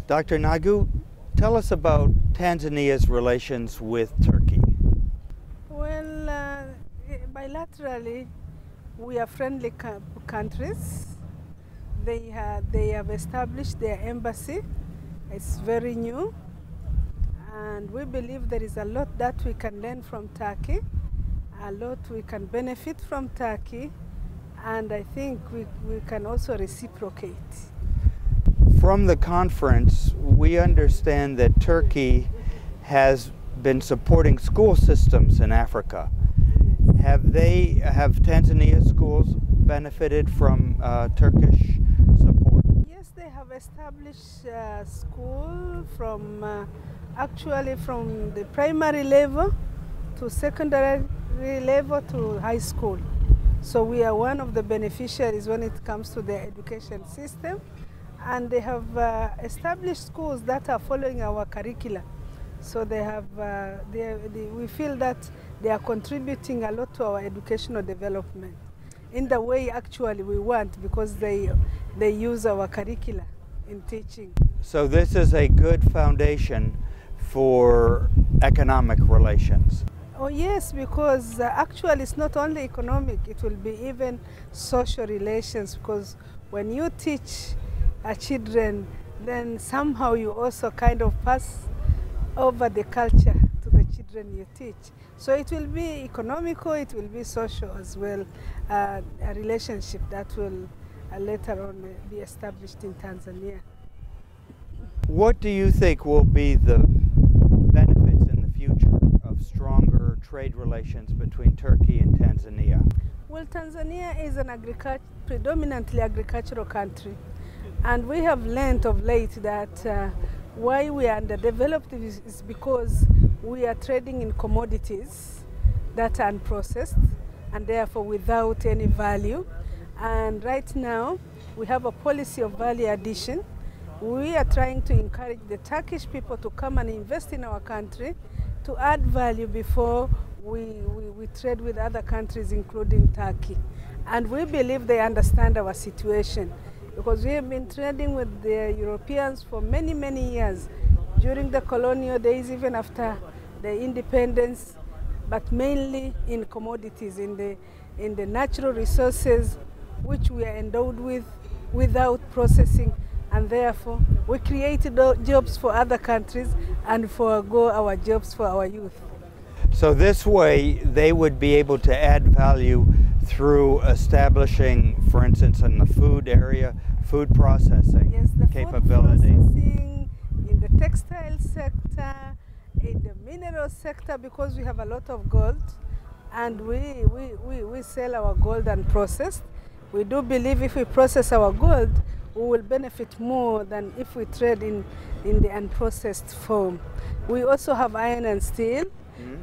Dr. Nagu, tell us about Tanzania's relations with Turkey. Well, bilaterally, we are friendly countries. They have established their embassy. It's very new. And we believe there is a lot that we can learn from Turkey, a lot we can benefit from Turkey, and I think we can also reciprocate. From the conference, we understand that Turkey has been supporting school systems in Africa. Have Tanzania schools benefited from Turkish support? Yes, they have established school from actually from the primary level to secondary level to high school. So we are one of the beneficiaries when it comes to the education system, and they have established schools that are following our curricula. So they have, we feel that they are contributing a lot to our educational development in the way actually we want, because they use our curricula in teaching. So this is a good foundation for economic relations. Oh yes, because actually it's not only economic, it will be even social relations, because when you teach children, then somehow you also kind of pass over the culture to the children you teach. So it will be economical, it will be social as well, a relationship that will later on be established in Tanzania. What do you think will be the benefits in the future of stronger trade relations between Turkey and Tanzania? Well, Tanzania is an predominantly agricultural country, and we have learned of late that why we are underdeveloped is because we are trading in commodities that are unprocessed and therefore without any value. And right now we have a policy of value addition. We are trying to encourage the Turkish people to come and invest in our country to add value before we trade with other countries, including Turkey. And we believe they understand our situation, because we have been trading with the Europeans for many, many years, during the colonial days, even after the independence, but mainly in commodities, in the natural resources which we are endowed with without processing, and therefore we created jobs for other countries and forego our jobs for our youth. So this way they would be able to add value through establishing, for instance, in the food area, food processing capability. Food processing, in the textile sector, in the mineral sector, because we have a lot of gold and we sell our gold unprocessed. We do believe if we process our gold, we will benefit more than if we trade in the unprocessed form. We also have iron and steel.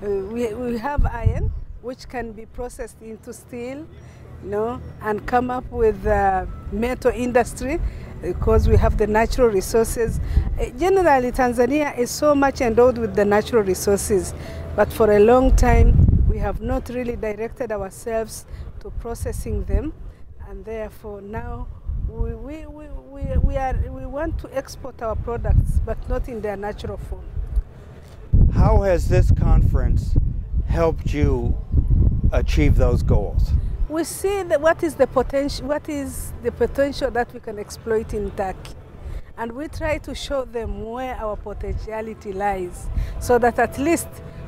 We have iron, which can be processed into steel, and come up with metal industry, because we have the natural resources. Generally, Tanzania is so much endowed with the natural resources, but for a long time, we have not really directed ourselves to processing them, and therefore now we want to export our products, but not in their natural form. How has this conference helped you achieve those goals? We see that what is the potential that we can exploit in Turkey, and we try to show them where our potentiality lies, so that at least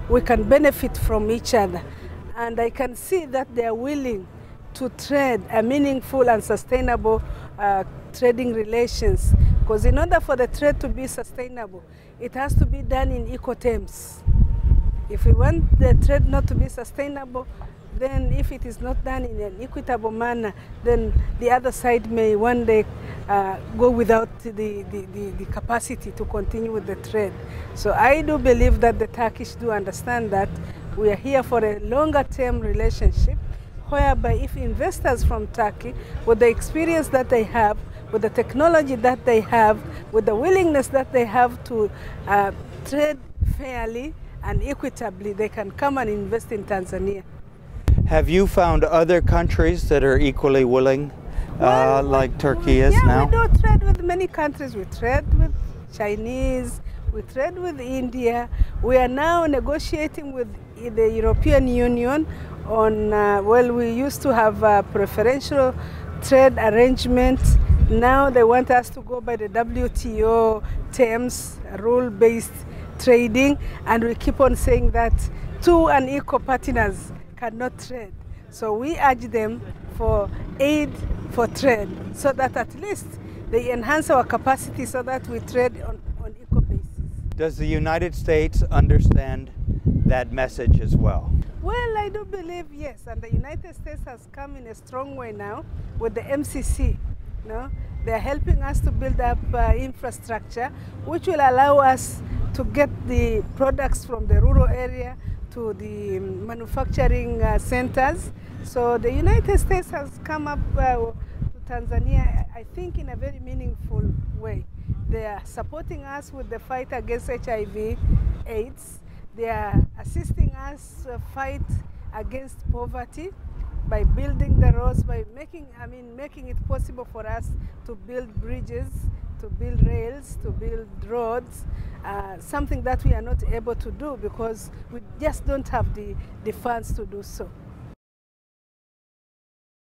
we can benefit from each other. And I can see that they are willing to trade a meaningful and sustainable trading relations, because in order for the trade to be sustainable, it has to be done in equal terms. If we want the trade not to be sustainable, then if it is not done in an equitable manner, then the other side may one day go without the capacity to continue with the trade. So I do believe that the Turkish do understand that we are here for a longer term relationship, whereby if investors from Turkey, with the experience that they have, with the technology that they have, with the willingness that they have to trade fairly and equitably, they can come and invest in Tanzania. Have you found other countries that are equally willing, like Turkey is now? Yeah, we do trade with many countries. We trade with Chinese, we trade with India. We are now negotiating with the European Union on, well, we used to have preferential trade arrangements. Now they want us to go by the WTO terms, rule-based trading, and we keep on saying that two unequal partners cannot trade. So we urge them for aid for trade, so that at least they enhance our capacity so that we trade on equal basis. Does the United States understand that message as well? Well, I do believe yes, and the United States has come in a strong way now with the MCC. They're helping us to build up infrastructure, which will allow us to get the products from the rural area to the manufacturing centers. So the United States has come up to Tanzania, I think, in a very meaningful way. They are supporting us with the fight against HIV/AIDS. They are assisting us fight against poverty by building the roads, by making it possible for us to build bridges, to build rails, to build roads, something that we are not able to do because we just don't have the funds to do so.